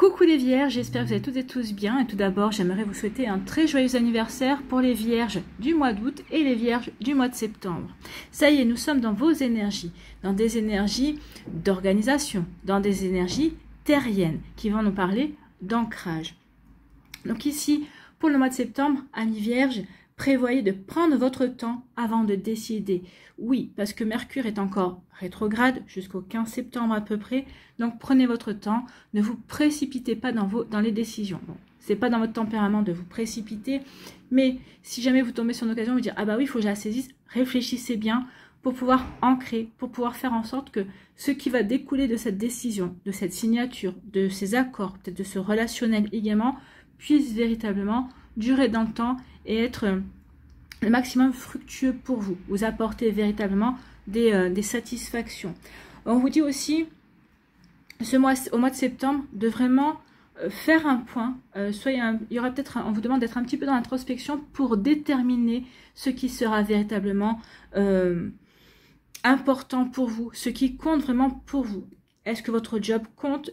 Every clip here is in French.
Coucou les vierges, j'espère que vous allez toutes et tous bien. Et tout d'abord, j'aimerais vous souhaiter un très joyeux anniversaire pour les vierges du mois d'août et les vierges du mois de septembre. Ça y est, nous sommes dans vos énergies, dans des énergies d'organisation, dans des énergies terriennes qui vont nous parler d'ancrage. Donc ici, pour le mois de septembre, amis vierges, prévoyez de prendre votre temps avant de décider. Oui, parce que Mercure est encore rétrograde jusqu'au 15 septembre à peu près. Donc prenez votre temps, ne vous précipitez pas dans les décisions. Bon, ce n'est pas dans votre tempérament de vous précipiter, mais si jamais vous tombez sur une occasion, vous dire « Ah bah oui, il faut que je la saisisse », réfléchissez bien pour pouvoir ancrer, pour pouvoir faire en sorte que ce qui va découler de cette décision, de cette signature, de ces accords, peut-être de ce relationnel également, puisse véritablement durer dans le temps et être le maximum fructueux pour vous, vous apporter véritablement des satisfactions. On vous dit aussi, au mois de septembre, de vraiment faire un point, il y aura peut-être, on vous demande d'être un petit peu dans l'introspection pour déterminer ce qui sera véritablement important pour vous, ce qui compte vraiment pour vous. Est-ce que votre job compte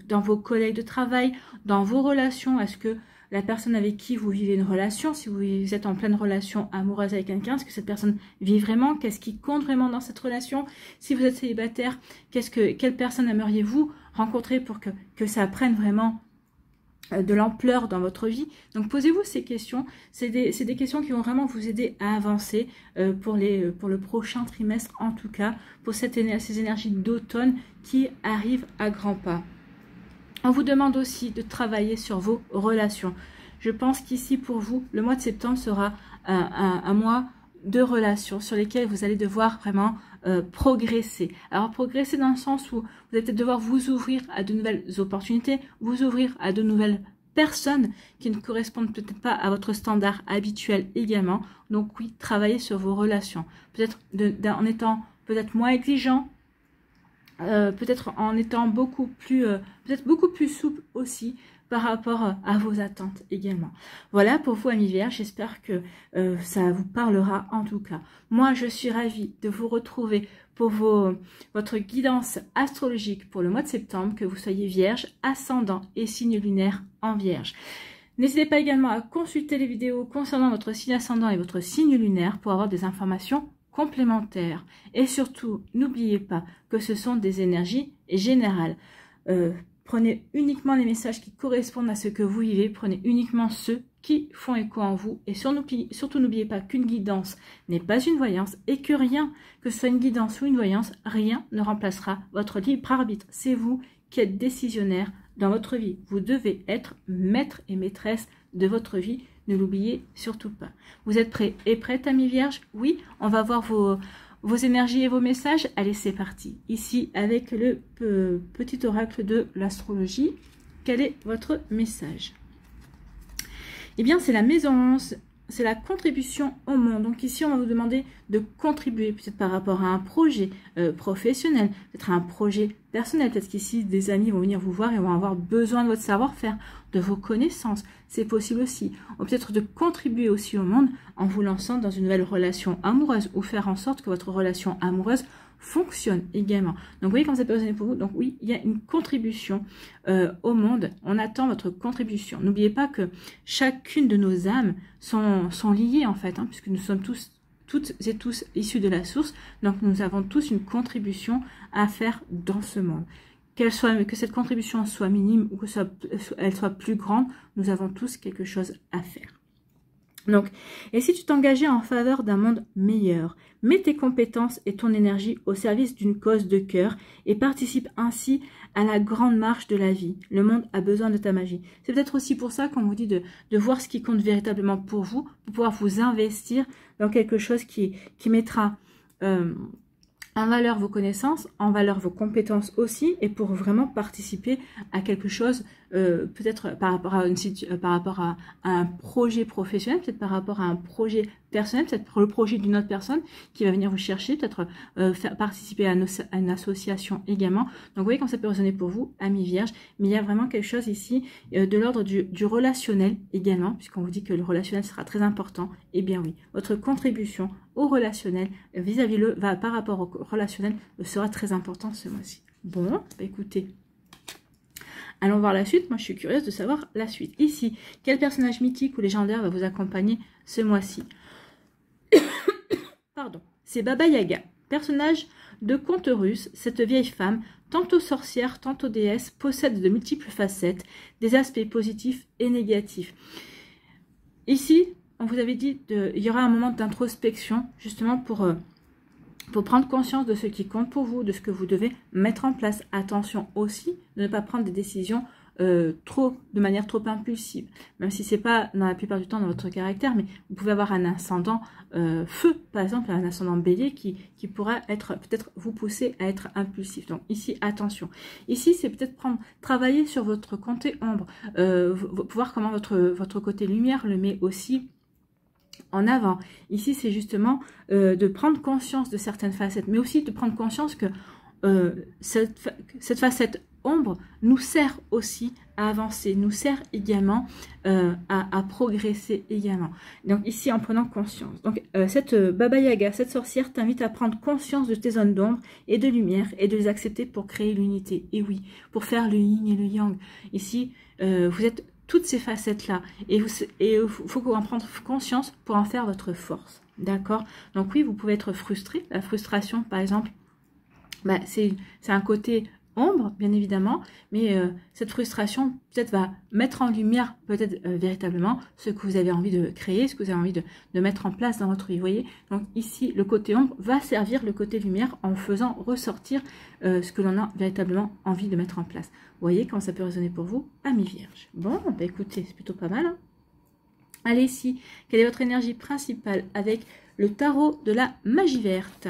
dans vos collègues de travail, dans vos relations? Est-ce que la personne avec qui vous vivez une relation, si vous êtes en pleine relation amoureuse avec quelqu'un, est-ce que cette personne vit vraiment? Qu'est-ce qui compte vraiment dans cette relation? Si vous êtes célibataire, quelle personne aimeriez-vous rencontrer pour que ça prenne vraiment de l'ampleur dans votre vie? Donc posez-vous ces questions, c'est des questions qui vont vraiment vous aider à avancer pour le prochain trimestre, en tout cas, pour ces énergies d'automne qui arrivent à grands pas. On vous demande aussi de travailler sur vos relations. Je pense qu'ici, pour vous, le mois de septembre sera un mois de relations sur lesquelles vous allez devoir vraiment progresser. Alors, progresser dans le sens où vous allez peut-être devoir vous ouvrir à de nouvelles opportunités, vous ouvrir à de nouvelles personnes qui ne correspondent peut-être pas à votre standard habituel également. Donc oui, travaillez sur vos relations. Peut-être en étant peut-être moins exigeant, peut-être en étant beaucoup plus souple aussi par rapport à vos attentes également. Voilà pour vous amis vierges, j'espère que ça vous parlera en tout cas. Moi je suis ravie de vous retrouver pour votre guidance astrologique pour le mois de septembre, que vous soyez vierge, ascendant et signe lunaire en vierge. N'hésitez pas également à consulter les vidéos concernant votre signe ascendant et votre signe lunaire pour avoir des informations complémentaires. Et surtout, n'oubliez pas que ce sont des énergies générales. Prenez uniquement les messages qui correspondent à ce que vous vivez, prenez uniquement ceux qui font écho en vous. Et surtout, n'oubliez pas qu'une guidance n'est pas une voyance et que rien, que ce soit une guidance ou une voyance, rien ne remplacera votre libre arbitre. C'est vous qui êtes décisionnaire dans votre vie. Vous devez être maître et maîtresse de votre vie. Ne l'oubliez surtout pas. Vous êtes prêts et prêtes, amis vierges? Oui, on va voir vos énergies et vos messages. Allez, c'est parti. Ici, avec le petit oracle de l'astrologie, quel est votre message? Eh bien, c'est la maison 11. C'est la contribution au monde. Donc ici, on va vous demander de contribuer, peut-être par rapport à un projet professionnel, peut-être à un projet personnel. Peut-être qu'ici, des amis vont venir vous voir et vont avoir besoin de votre savoir-faire, de vos connaissances. C'est possible aussi. Ou peut-être de contribuer aussi au monde en vous lançant dans une nouvelle relation amoureuse ou faire en sorte que votre relation amoureuse fonctionne également. Donc vous voyez comme ça peut résonner pour vous. Donc oui, il y a une contribution au monde. On attend votre contribution. N'oubliez pas que chacune de nos âmes sont liées en fait, puisque nous sommes toutes et tous issus de la source. Donc nous avons tous une contribution à faire dans ce monde. Que cette contribution soit minime ou qu'elle soit plus grande, nous avons tous quelque chose à faire. Donc, et si tu t'engageais en faveur d'un monde meilleur, mets tes compétences et ton énergie au service d'une cause de cœur et participe ainsi à la grande marche de la vie. Le monde a besoin de ta magie. C'est peut-être aussi pour ça qu'on vous dit de voir ce qui compte véritablement pour vous, pour pouvoir vous investir dans quelque chose qui mettra en valeur vos connaissances, en valeur vos compétences aussi, et pour vraiment participer à quelque chose, peut-être par rapport à un projet professionnel, peut-être par rapport à un projet personnel, peut-être pour le projet d'une autre personne qui va venir vous chercher, peut-être faire participer à une association également. Donc vous voyez quand ça peut résonner pour vous, amis vierges, mais il y a vraiment quelque chose ici de l'ordre du relationnel également, puisqu'on vous dit que le relationnel sera très important. Eh bien oui, votre contribution au relationnel par rapport au relationnel sera très important ce mois-ci. Bon, bah écoutez, Allons voir la suite. Moi, je suis curieuse de savoir la suite. Ici, quel personnage mythique ou légendaire va vous accompagner ce mois-ci? Pardon. C'est Baba Yaga, personnage de conte russe. Cette vieille femme, tantôt sorcière, tantôt déesse, possède de multiples facettes, des aspects positifs et négatifs. Ici, on vous avait dit il y aura un moment d'introspection, justement pour prendre conscience de ce qui compte pour vous, de ce que vous devez mettre en place. Attention aussi de ne pas prendre des décisions de manière trop impulsive, même si c'est pas dans la plupart du temps dans votre caractère, mais vous pouvez avoir un ascendant feu, par exemple, un ascendant bélier qui pourra peut-être vous pousser à être impulsif. Donc ici, attention. Ici, c'est peut-être travailler sur votre côté ombre, voir comment votre côté lumière le met aussi en avant. Ici, c'est justement de prendre conscience de certaines facettes, mais aussi de prendre conscience que cette facette ombre nous sert aussi à avancer, nous sert également à progresser également. Donc ici, en prenant conscience. Donc cette Baba Yaga, cette sorcière t'invite à prendre conscience de tes zones d'ombre et de lumière et de les accepter pour créer l'unité. Et oui, pour faire le yin et le yang. Ici, vous êtes toutes ces facettes-là. Et il faut en prendre conscience pour en faire votre force. D'accord? Donc oui, vous pouvez être frustré. La frustration, par exemple, bah, c'est un côté ombre, bien évidemment, mais cette frustration peut-être va mettre en lumière peut-être véritablement ce que vous avez envie de créer, ce que vous avez envie de mettre en place dans votre vie, vous voyez. Donc ici, le côté ombre va servir le côté lumière en faisant ressortir ce que l'on a véritablement envie de mettre en place. Vous voyez comment ça peut résonner pour vous, amis vierges. Bon, bah écoutez, c'est plutôt pas mal, hein. Allez, ici, quelle est votre énergie principale avec le tarot de la magie verte?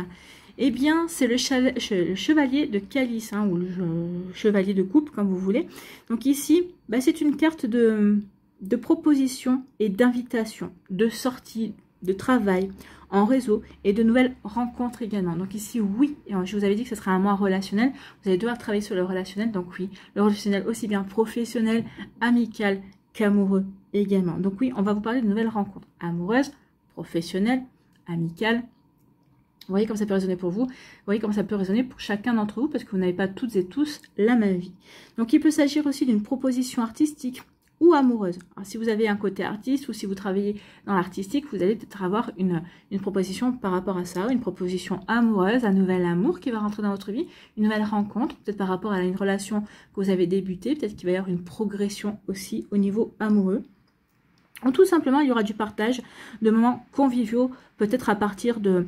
Eh bien, c'est le chevalier de calice, hein, ou le chevalier de coupe, comme vous voulez. Donc ici, bah, c'est une carte de proposition et d'invitation, de sortie, de travail en réseau et de nouvelles rencontres également. Donc ici, oui, et je vous avais dit que ce serait un mois relationnel. Vous allez devoir travailler sur le relationnel. Donc oui, le relationnel aussi bien professionnel, amical qu'amoureux également. Donc oui, on va vous parler de nouvelles rencontres amoureuses, professionnelles, amicales. Vous voyez comme ça peut résonner pour vous. Vous voyez comme ça peut résonner pour chacun d'entre vous parce que vous n'avez pas toutes et tous la même vie. Donc il peut s'agir aussi d'une proposition artistique ou amoureuse. Alors, si vous avez un côté artiste ou si vous travaillez dans l'artistique, vous allez peut-être avoir une proposition par rapport à ça, une proposition amoureuse, un nouvel amour qui va rentrer dans votre vie, une nouvelle rencontre, peut-être par rapport à une relation que vous avez débutée, peut-être qu'il va y avoir une progression aussi au niveau amoureux. Ou tout simplement, il y aura du partage de moments conviviaux, peut-être à partir de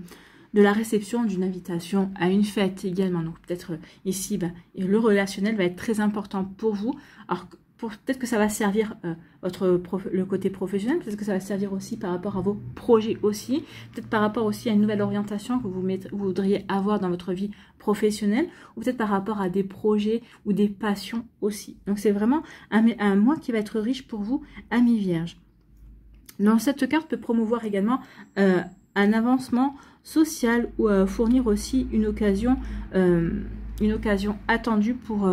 la réception d'une invitation à une fête également. Donc peut-être ici, le relationnel va être très important pour vous. Alors peut-être que ça va servir le côté professionnel, peut-être que ça va servir aussi par rapport à vos projets aussi, peut-être par rapport aussi à une nouvelle orientation que vous voudriez avoir dans votre vie professionnelle, ou peut-être par rapport à des projets ou des passions aussi. Donc c'est vraiment un mois qui va être riche pour vous, amis vierges. Donc cette carte peut promouvoir également un avancement social ou fournir aussi une occasion attendue pour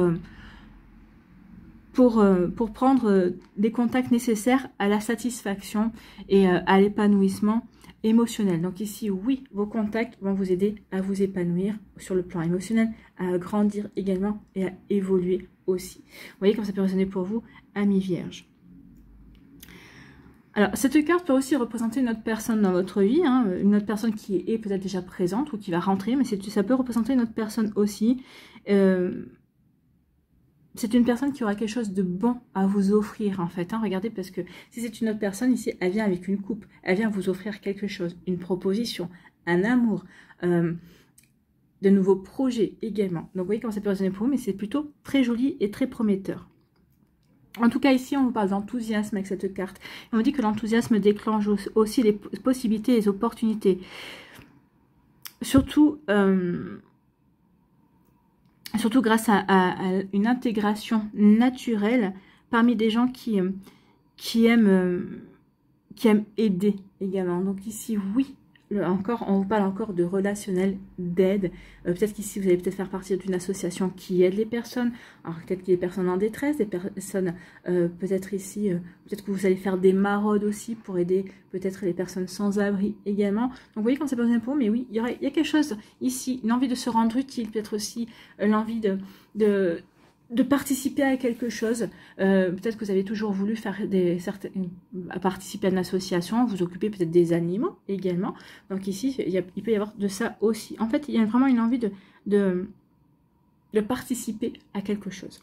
prendre des contacts nécessaires à la satisfaction et à l'épanouissement émotionnel. Donc ici, oui, vos contacts vont vous aider à vous épanouir sur le plan émotionnel, à grandir également et à évoluer aussi. Vous voyez comme ça peut résonner pour vous, amis vierges. Alors, cette carte peut aussi représenter une autre personne dans votre vie, hein, une autre personne qui est peut-être déjà présente ou qui va rentrer, mais ça peut représenter une autre personne aussi. C'est une personne qui aura quelque chose de bon à vous offrir, en fait. Hein, regardez, parce que si c'est une autre personne, ici, elle vient avec une coupe. Elle vient vous offrir quelque chose, une proposition, un amour, de nouveaux projets également. Donc, vous voyez comment ça peut résonner pour vous, mais c'est plutôt très joli et très prometteur. En tout cas, ici, on vous parle d'enthousiasme avec cette carte. Et on dit que l'enthousiasme déclenche aussi les possibilités et les opportunités. Surtout grâce à une intégration naturelle parmi des gens qui aiment aider également. Donc ici, oui. On vous parle encore de relationnel, d'aide. Peut-être qu'ici, vous allez peut-être faire partie d'une association qui aide les personnes. Alors, peut-être qu'il y a des personnes en détresse, des personnes, peut-être ici, peut-être que vous allez faire des maraudes aussi pour aider peut-être les personnes sans abri également. Donc, vous voyez quand c'est pas besoin pour vous, mais oui, il y a quelque chose ici, une envie de se rendre utile, peut-être aussi l'envie de de participer à quelque chose. Peut-être que vous avez toujours voulu faire participer à une association, vous occuper peut-être des animaux également. Donc ici, il peut y avoir de ça aussi. En fait, il y a vraiment une envie de participer à quelque chose.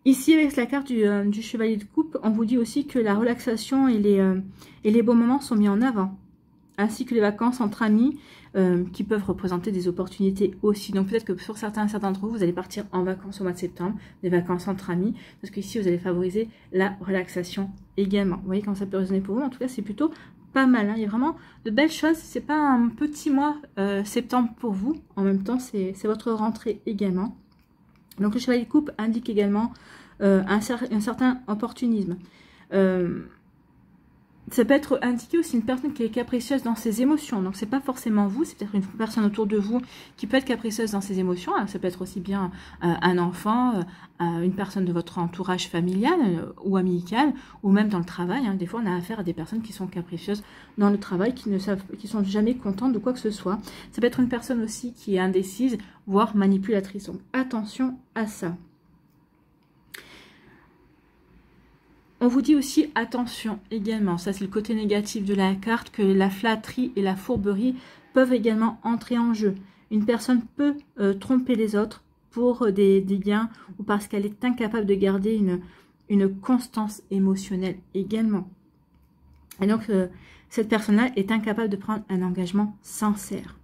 Ici, avec la carte du chevalier de coupe, on vous dit aussi que la relaxation et les bons moments sont mis en avant, ainsi que les vacances entre amis, qui peuvent représenter des opportunités aussi. Donc peut-être que pour certains d'entre vous, vous allez partir en vacances au mois de septembre, des vacances entre amis, parce qu'ici, vous allez favoriser la relaxation également. Vous voyez comment ça peut résonner pour vous. En tout cas, c'est plutôt pas mal. Hein. Il y a vraiment de belles choses. C'est pas un petit mois septembre pour vous. En même temps, c'est votre rentrée également. Donc le chevalier de coupe indique également un certain opportunisme. Ça peut être indiqué aussi une personne qui est capricieuse dans ses émotions. Donc, c'est pas forcément vous, c'est peut-être une personne autour de vous qui peut être capricieuse dans ses émotions. Alors, ça peut être aussi bien un enfant, une personne de votre entourage familial ou amical, ou même dans le travail. Hein. Des fois, on a affaire à des personnes qui sont capricieuses dans le travail, qui sont jamais contentes de quoi que ce soit. Ça peut être une personne aussi qui est indécise, voire manipulatrice. Donc, attention à ça. On vous dit aussi attention également, ça c'est le côté négatif de la carte, que la flatterie et la fourberie peuvent également entrer en jeu. Une personne peut tromper les autres pour des gains ou parce qu'elle est incapable de garder une constance émotionnelle également. Et donc cette personne-là est incapable de prendre un engagement sincère.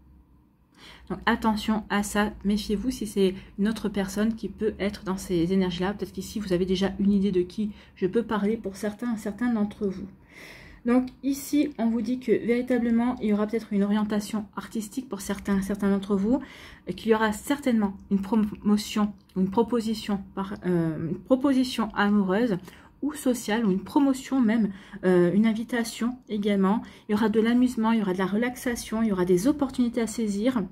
Donc attention à ça, méfiez-vous si c'est une autre personne qui peut être dans ces énergies-là. Peut-être qu'ici, vous avez déjà une idée de qui je peux parler pour certains d'entre vous. Donc ici, on vous dit que véritablement, il y aura peut-être une orientation artistique pour certains d'entre vous, qu'il y aura certainement une promotion, une proposition amoureuse ou sociale, ou une promotion même, une invitation également. Il y aura de l'amusement, il y aura de la relaxation, il y aura des opportunités à saisir.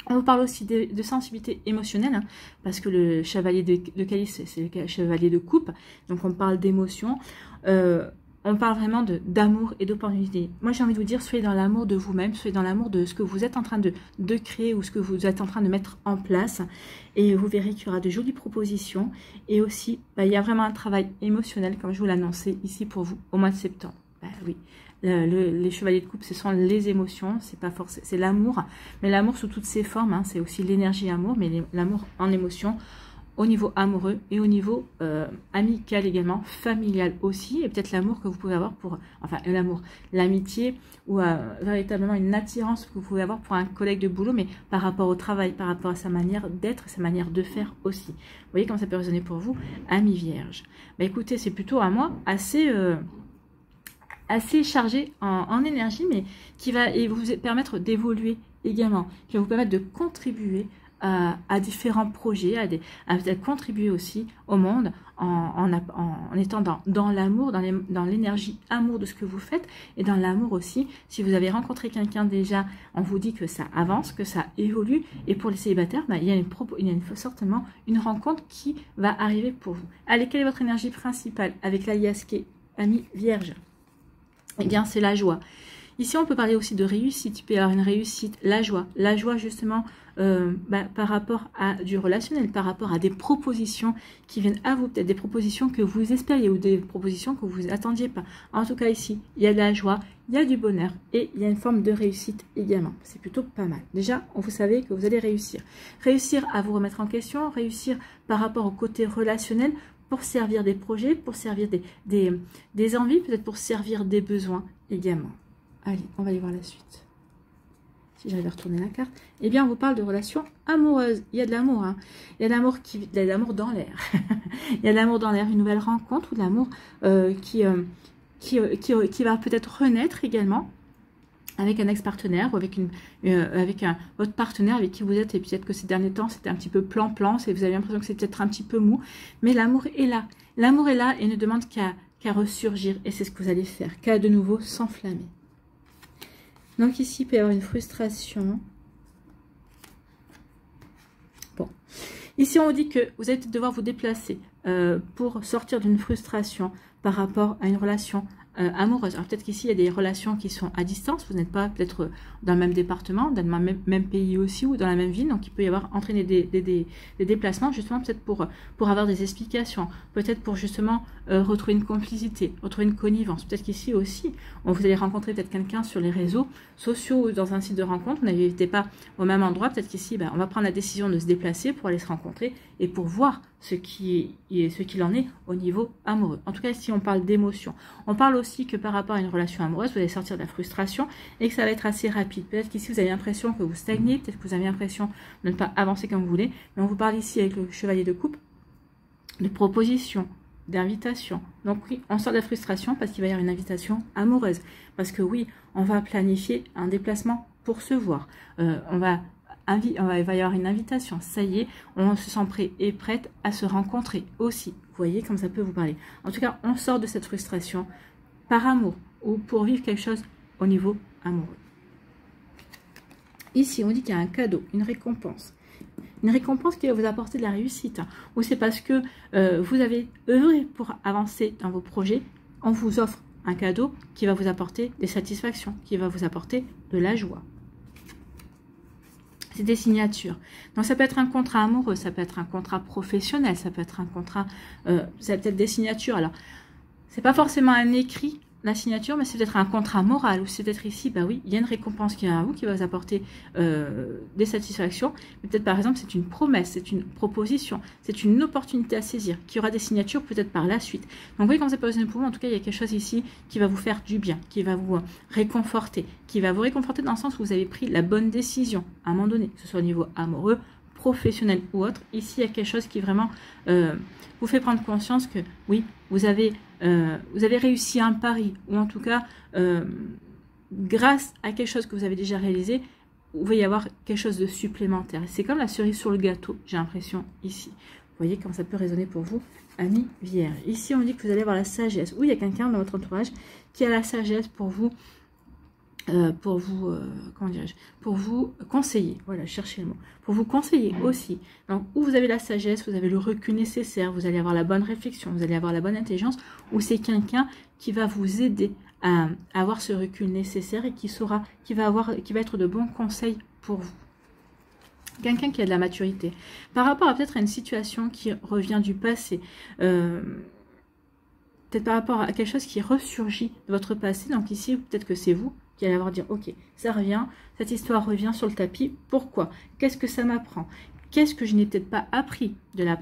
On vous parle aussi de sensibilité émotionnelle, hein, parce que le chevalier de calice, c'est le chevalier de coupe, donc on parle d'émotion. On parle vraiment d'amour et d'opportunité. Moi, j'ai envie de vous dire, soyez dans l'amour de vous-même, soyez dans l'amour de ce que vous êtes en train de créer ou ce que vous êtes en train de mettre en place. Et vous verrez qu'il y aura de jolies propositions. Et aussi, il y a vraiment un travail émotionnel, comme je vous l'annonçais ici pour vous, au mois de septembre. Oui. Les chevaliers de coupe, ce sont les émotions, c'est pas forcément, c'est l'amour, mais l'amour sous toutes ses formes, hein, c'est aussi l'énergie amour, mais l'amour en émotion, au niveau amoureux et au niveau amical également, familial aussi, et peut-être l'amour que vous pouvez avoir pour, enfin l'amour, l'amitié ou véritablement une attirance que vous pouvez avoir pour un collègue de boulot, mais par rapport au travail, par rapport à sa manière d'être, sa manière de faire aussi. Vous voyez comment ça peut résonner pour vous, ami vierge. Écoutez, c'est plutôt à moi assez chargé en énergie, mais qui va vous permettre d'évoluer également, qui va vous permettre de contribuer à différents projets, à peut-être contribuer aussi au monde en étant dans l'amour, dans l'énergie amour de ce que vous faites, et dans l'amour aussi, si vous avez rencontré quelqu'un déjà, on vous dit que ça avance, que ça évolue, et pour les célibataires, il y a certainement une rencontre qui va arriver pour vous. Allez, quelle est votre énergie principale avec l'alias qui est ami vierge? Eh bien, c'est la joie. Ici, on peut parler aussi de réussite. Il peut y avoir une réussite, la joie. La joie, justement, par rapport à du relationnel, par rapport à des propositions qui viennent à vous. Peut-être des propositions que vous espériez ou des propositions que vous attendiez pas. En tout cas, ici, il y a de la joie, il y a du bonheur et il y a une forme de réussite également. C'est plutôt pas mal. Déjà, vous savez que vous allez réussir. Réussir à vous remettre en question, réussir par rapport au côté relationnel, pour servir des projets, pour servir des envies, peut-être pour servir des besoins également. Allez, on va aller voir la suite. Si j'arrive à retourner la carte. Eh bien, on vous parle de relations amoureuses. Il y a de l'amour, hein. Il y a de l'amour dans l'air. Il y a de l'amour dans l'air, une nouvelle rencontre, ou de l'amour qui va peut-être renaître également, avec un ex-partenaire ou avec votre partenaire avec qui vous êtes, et peut-être que ces derniers temps c'était un petit peu plan-plan, vous avez l'impression que c'est peut-être un petit peu mou, mais l'amour est là. L'amour est là et ne demande qu'à ressurgir, et c'est ce que vous allez faire, qu'à de nouveau s'enflammer. Donc ici, il peut y avoir une frustration. Bon. Ici, on vous dit que vous allez devoir vous déplacer pour sortir d'une frustration par rapport à une relation amoureuse. Alors peut-être qu'ici, il y a des relations qui sont à distance, vous n'êtes pas peut-être dans le même département, dans le même pays aussi, ou dans la même ville, donc il peut y avoir entraîné des déplacements, justement peut-être pour avoir des explications, peut-être pour justement retrouver une complicité, retrouver une connivence. Peut-être qu'ici aussi, vous allez rencontrer peut-être quelqu'un sur les réseaux sociaux ou dans un site de rencontre, vous n'habitez pas au même endroit, peut-être qu'ici, on va prendre la décision de se déplacer pour aller se rencontrer et pour voir ce qu'il en est au niveau amoureux. En tout cas, ici, on parle d'émotion. On parle aussi que par rapport à une relation amoureuse, vous allez sortir de la frustration et que ça va être assez rapide. Peut-être qu'ici, vous avez l'impression que vous stagnez, peut-être que vous avez l'impression de ne pas avancer comme vous voulez, mais on vous parle ici avec le chevalier de coupe de proposition, d'invitation. Donc oui, on sort de la frustration parce qu'il va y avoir une invitation amoureuse. Parce que oui, on va planifier un déplacement pour se voir. Il va y avoir une invitation. Ça y est, on se sent prêt et prête à se rencontrer aussi. Vous voyez comme ça peut vous parler. En tout cas, on sort de cette frustration par amour ou pour vivre quelque chose au niveau amoureux. Ici, on dit qu'il y a un cadeau, une récompense. Une récompense qui va vous apporter de la réussite. Ou c'est parce que vous avez œuvré pour avancer dans vos projets. On vous offre un cadeau qui va vous apporter des satisfactions, qui va vous apporter de la joie. C'est des signatures. Donc ça peut être un contrat amoureux, ça peut être un contrat professionnel, ça peut être un contrat... ça peut être des signatures. Alors, c'est pas forcément un écrit, la signature, mais c'est peut-être un contrat moral, ou c'est peut-être ici, oui, il y a une récompense qui vient à vous, qui va vous apporter des satisfactions, mais peut-être par exemple, c'est une promesse, c'est une proposition, c'est une opportunité à saisir, qui aura des signatures peut-être par la suite. Donc vous voyez, quand c'est pas pour vous, en tout cas, il y a quelque chose ici qui va vous faire du bien, qui va vous réconforter, dans le sens où vous avez pris la bonne décision, à un moment donné, que ce soit au niveau amoureux, professionnel ou autre. Ici, il y a quelque chose qui vraiment vous fait prendre conscience que, oui, vous avez réussi un pari, ou en tout cas, grâce à quelque chose que vous avez déjà réalisé, il va y avoir quelque chose de supplémentaire. C'est comme la cerise sur le gâteau, j'ai l'impression, ici. Vous voyez comment ça peut résonner pour vous, amis Vierge. Ici, on dit que vous allez avoir la sagesse. Oui, il y a quelqu'un dans votre entourage qui a la sagesse pour vous, pour vous conseiller, voilà, cherchez le mot, pour vous conseiller aussi. Donc, où vous avez la sagesse, vous avez le recul nécessaire, vous allez avoir la bonne réflexion, vous allez avoir la bonne intelligence, ou c'est quelqu'un qui va vous aider à avoir ce recul nécessaire et qui va être de bons conseils pour vous. Quelqu'un qui a de la maturité. Par rapport à peut-être à une situation qui revient du passé, peut-être par rapport à quelque chose qui ressurgit de votre passé, donc ici, peut-être que c'est vous qui allez avoir dire, ok, ça revient, cette histoire revient sur le tapis, pourquoi? Qu'est-ce que ça m'apprend? Qu'est-ce que je n'ai peut-être pas appris de la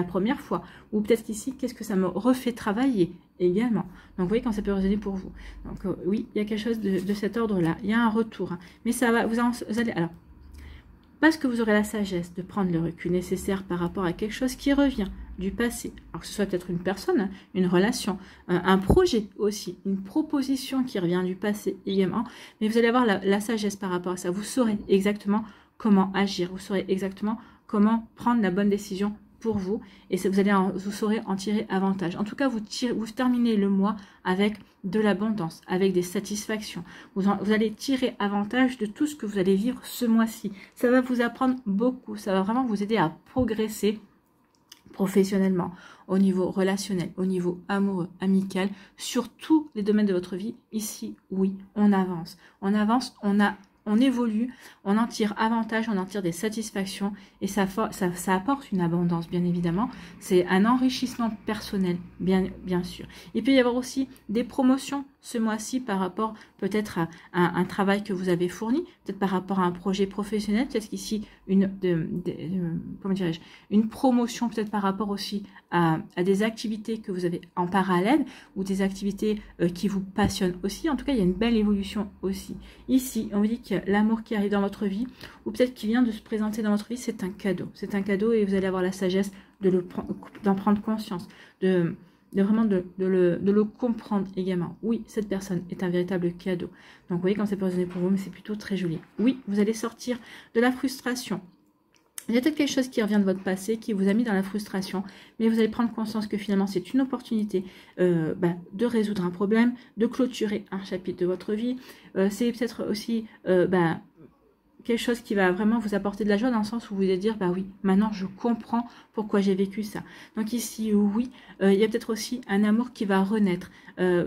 première fois? Ou peut-être qu'ici, qu'est-ce que ça me refait travailler également? Donc, vous voyez quand ça peut résonner pour vous. Donc, oui, il y a quelque chose de cet ordre-là. Il y a un retour. Hein. Mais ça va, vous allez... Alors, parce que vous aurez la sagesse de prendre le recul nécessaire par rapport à quelque chose qui revient du passé. Alors que ce soit peut-être une personne, une relation, un projet aussi, une proposition qui revient du passé également. Mais vous allez avoir la sagesse par rapport à ça. Vous saurez exactement comment agir. Vous saurez exactement comment prendre la bonne décision pour vous. Et vous saurez en tirer avantage. En tout cas, vous terminez le mois avec de l'abondance, avec des satisfactions. Vous allez tirer avantage de tout ce que vous allez vivre ce mois-ci. Ça va vous apprendre beaucoup. Ça va vraiment vous aider à progresser professionnellement, au niveau relationnel, au niveau amoureux, amical, sur tous les domaines de votre vie. Ici, oui, on avance. On avance, on évolue, on en tire avantage, on en tire des satisfactions et ça apporte une abondance, bien évidemment. C'est un enrichissement personnel, bien sûr. Il peut y avoir aussi des promotions ce mois-ci par rapport peut-être à un travail que vous avez fourni, peut-être par rapport à un projet professionnel, peut-être qu'ici une promotion peut-être par rapport aussi à des activités que vous avez en parallèle ou des activités qui vous passionnent aussi. En tout cas, il y a une belle évolution aussi. Ici, on vous dit que l'amour qui arrive dans votre vie ou peut-être qui vient de se présenter dans votre vie, c'est un cadeau. C'est un cadeau et vous allez avoir la sagesse d'en prendre conscience, de le comprendre également. Oui, cette personne est un véritable cadeau. Donc, vous voyez, quand c'est pas résonné pour vous, mais c'est plutôt très joli. Oui, vous allez sortir de la frustration. Il y a peut-être quelque chose qui revient de votre passé, qui vous a mis dans la frustration, mais vous allez prendre conscience que finalement, c'est une opportunité de résoudre un problème, de clôturer un chapitre de votre vie. C'est peut-être aussi quelque chose qui va vraiment vous apporter de la joie dans le sens où vous allez dire, bah oui, maintenant je comprends pourquoi j'ai vécu ça. Donc ici, oui, il y a peut-être aussi un amour qui va renaître.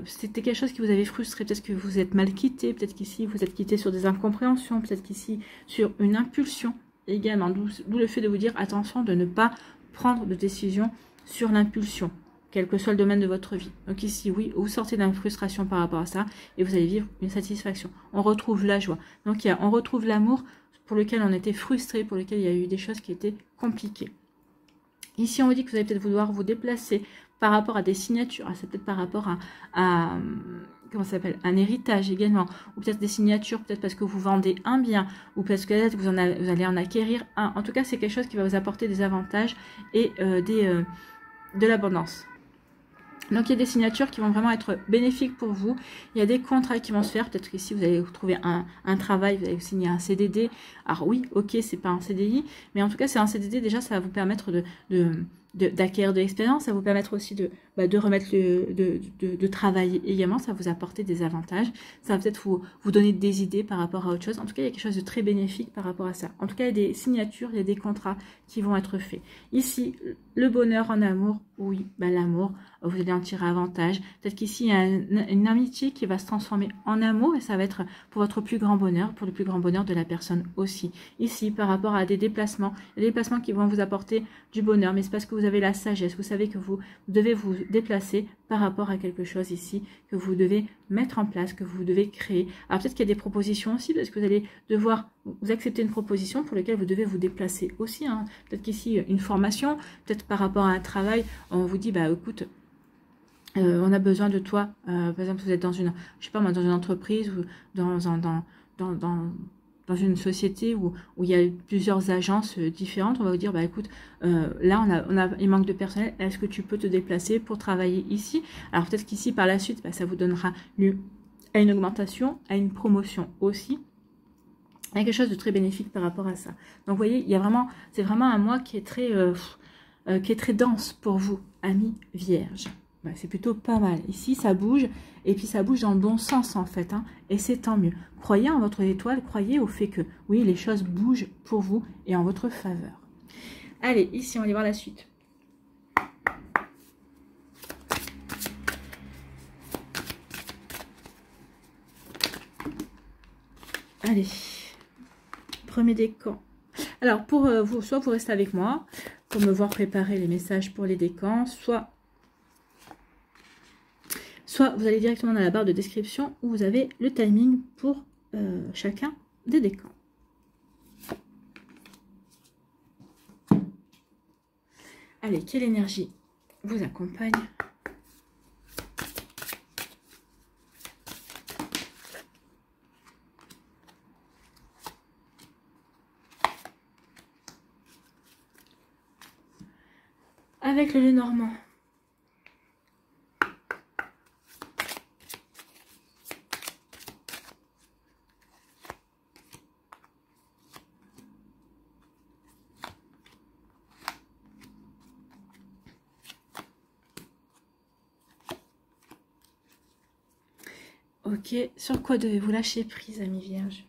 C'était quelque chose qui vous avait frustré, peut-être que vous êtes mal quitté, peut-être qu'ici vous êtes quitté sur des incompréhensions, peut-être qu'ici sur une impulsion également. D'où le fait de vous dire, attention de ne pas prendre de décision sur l'impulsion, quel que soit le domaine de votre vie. Donc ici, oui, vous sortez d'une frustration par rapport à ça et vous allez vivre une satisfaction. On retrouve la joie. Donc on retrouve l'amour pour lequel on était frustré, pour lequel il y a eu des choses qui étaient compliquées. Ici, on vous dit que vous allez peut-être vouloir vous déplacer par rapport à des signatures. C'est peut-être par rapport à comment ça s'appelle, un héritage également, ou peut-être des signatures, peut-être parce que vous vendez un bien, ou parce que vous allez en acquérir un. En tout cas, c'est quelque chose qui va vous apporter des avantages et de l'abondance. Donc, il y a des signatures qui vont vraiment être bénéfiques pour vous. Il y a des contrats qui vont se faire. Peut-être qu'ici, vous allez trouver un travail, vous allez signer un CDD. Alors oui, ok, c'est pas un CDI, mais en tout cas, c'est un CDD. Déjà, ça va vous permettre d'acquérir de l'expérience. Ça va vous permettre aussi de remettre de travailler également. Ça va vous apporter des avantages. Ça va peut-être vous donner des idées par rapport à autre chose. En tout cas, il y a quelque chose de très bénéfique par rapport à ça. En tout cas, il y a des signatures, il y a des contrats qui vont être faits. Ici, le bonheur en amour, oui, l'amour, vous allez en tirer avantage. Peut-être qu'ici, il y a une amitié qui va se transformer en amour et ça va être pour votre plus grand bonheur, pour le plus grand bonheur de la personne aussi. Ici, par rapport à des déplacements, il y a des déplacements qui vont vous apporter du bonheur, mais c'est parce que vous avez la sagesse. Vous savez que vous devez vous déplacer par rapport à quelque chose ici, que vous devez mettre en place, que vous devez créer. Alors peut-être qu'il y a des propositions aussi, parce que vous allez devoir vous accepter une proposition pour laquelle vous devez vous déplacer aussi. Peut-être qu'ici, une formation, peut-être par rapport à un travail, on vous dit, écoute, on a besoin de toi. Par exemple, vous êtes dans une, je sais pas moi, dans une entreprise ou dans une société où il y a plusieurs agences différentes, on va vous dire, écoute, là, il manque de personnel, est-ce que tu peux te déplacer pour travailler ici? Alors peut-être qu'ici, par la suite, ça vous donnera lieu à une augmentation, à une promotion aussi. Il y a quelque chose de très bénéfique par rapport à ça. Donc, vous voyez, c'est vraiment un mois qui est très dense pour vous, amis vierges. C'est plutôt pas mal. Ici, ça bouge, et puis ça bouge dans le bon sens, en fait, et c'est tant mieux. Croyez en votre étoile, croyez au fait que, oui, les choses bougent pour vous et en votre faveur. Allez, ici, on va aller voir la suite. Allez, premier décan. Alors, pour vous, soit vous restez avec moi, pour me voir préparer les messages pour les décans, soit vous allez directement dans la barre de description où vous avez le timing pour chacun des décans. Allez, quelle énergie vous accompagne? Avec le Lenormand. Ok, sur quoi devez-vous lâcher prise, amis vierges?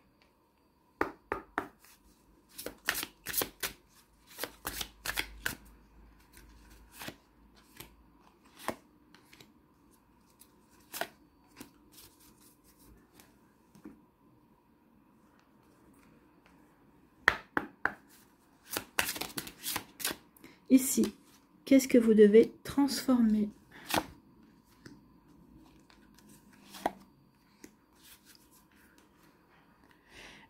Ici, qu'est-ce que vous devez transformer?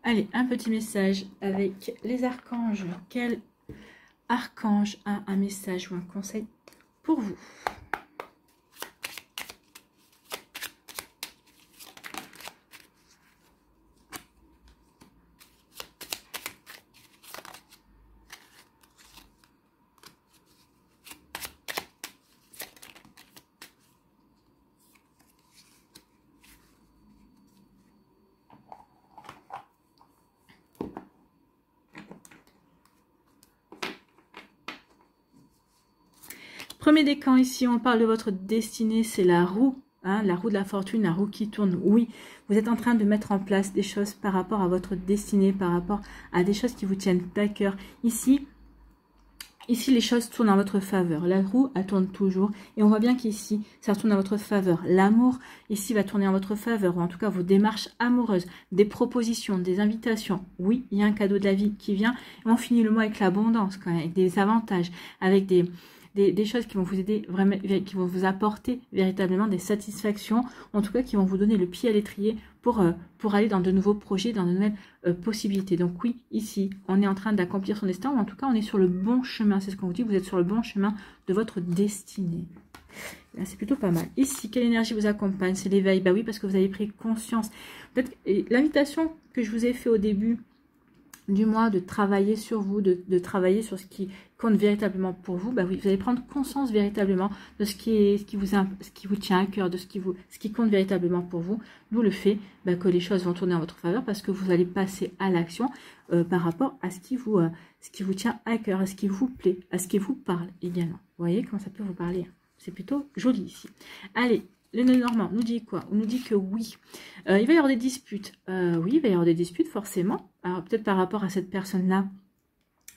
Allez, un petit message avec les archanges. Quel archange a un message ou un conseil pour vous? Premier décan ici, on parle de votre destinée, c'est la roue hein, la roue de la fortune, la roue qui tourne. Oui, vous êtes en train de mettre en place des choses par rapport à votre destinée, par rapport à des choses qui vous tiennent à cœur. Ici, les choses tournent en votre faveur. La roue, elle tourne toujours. Et on voit bien qu'ici, ça tourne en votre faveur. L'amour, ici, va tourner en votre faveur. Ou en tout cas, vos démarches amoureuses, des propositions, des invitations. Oui, il y a un cadeau de la vie qui vient. Et on finit le mois avec l'abondance, quand même, avec des avantages, avec des choses qui vont vous aider vraiment, qui vont vous apporter véritablement des satisfactions, en tout cas qui vont vous donner le pied à l'étrier pour aller dans de nouveaux projets, dans de nouvelles possibilités. Donc oui, ici, on est en train d'accomplir son destin, ou en tout cas, on est sur le bon chemin. C'est ce qu'on vous dit, vous êtes sur le bon chemin de votre destinée. C'est plutôt pas mal. Ici, quelle énergie vous accompagne? C'est l'éveil. Bah oui, parce que vous avez pris conscience. L'invitation que je vous ai fait au début du mois, de travailler sur vous, de travailler sur ce qui compte véritablement pour vous, bah oui, vous allez prendre conscience véritablement de ce qui vous tient à cœur, de ce qui compte véritablement pour vous, d'où le fait que les choses vont tourner en votre faveur, parce que vous allez passer à l'action par rapport à ce qui vous tient à cœur, à ce qui vous plaît, à ce qui vous parle également. Vous voyez comment ça peut vous parler? C'est plutôt joli ici. Allez, le nœud normand nous dit quoi? On nous dit que oui, il va y avoir des disputes. Oui, il va y avoir des disputes forcément. Alors peut-être par rapport à cette personne-là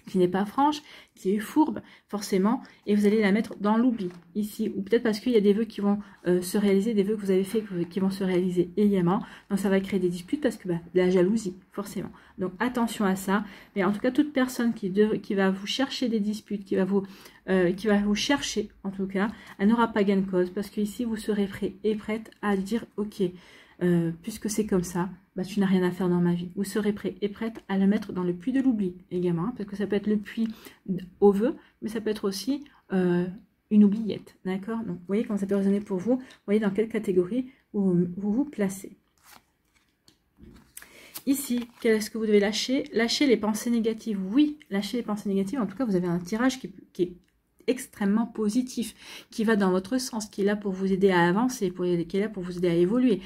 qui n'est pas franche, qui est fourbe, forcément, et vous allez la mettre dans l'oubli, ici. Ou peut-être parce qu'il y a des vœux qui vont se réaliser, des vœux que vous avez fait qui vont se réaliser également. Donc ça va créer des disputes parce que de la jalousie, forcément. Donc attention à ça. Mais en tout cas, toute personne qui va vous chercher des disputes, qui va vous chercher, en tout cas, elle n'aura pas gain de cause, parce qu'ici, vous serez prêt et prête à dire, ok, puisque c'est comme ça, tu n'as rien à faire dans ma vie. Vous serez prêt et prête à le mettre dans le puits de l'oubli également, hein, parce que ça peut être le puits au vœu, mais ça peut être aussi une oubliette, d'accord? Donc, vous voyez comment ça peut résonner pour vous, vous voyez dans quelle catégorie vous vous placez. Ici, qu'est-ce que vous devez lâcher? Lâcher les pensées négatives. Oui, lâcher les pensées négatives. En tout cas, vous avez un tirage qui est extrêmement positif, qui va dans votre sens, qui est là pour vous aider à avancer, qui est là pour vous aider à évoluer,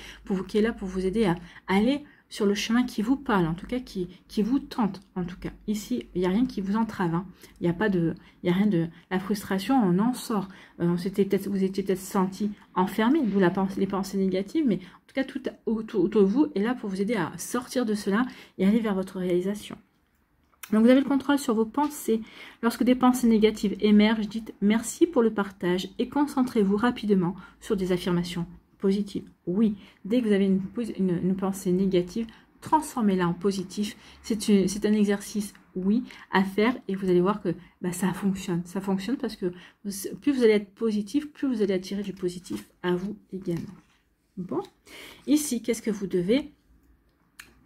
qui est là pour vous aider à aller sur le chemin qui vous parle, en tout cas qui vous tente, en tout cas. Ici, il n'y a rien qui vous entrave, hein. Il n'y a rien de... La frustration, on en sort. Vous étiez peut-être senti enfermé, d'où les pensées négatives, mais en tout cas, tout autour de vous est là pour vous aider à sortir de cela et aller vers votre réalisation. Donc, vous avez le contrôle sur vos pensées. Lorsque des pensées négatives émergent, dites merci pour le partage et concentrez-vous rapidement sur des affirmations positives. Oui, dès que vous avez une pensée négative, transformez-la en positif. C'est un exercice, oui, à faire et vous allez voir que ça fonctionne. Ça fonctionne parce que plus vous allez être positif, plus vous allez attirer du positif à vous également. Bon, ici, qu'est-ce que vous devez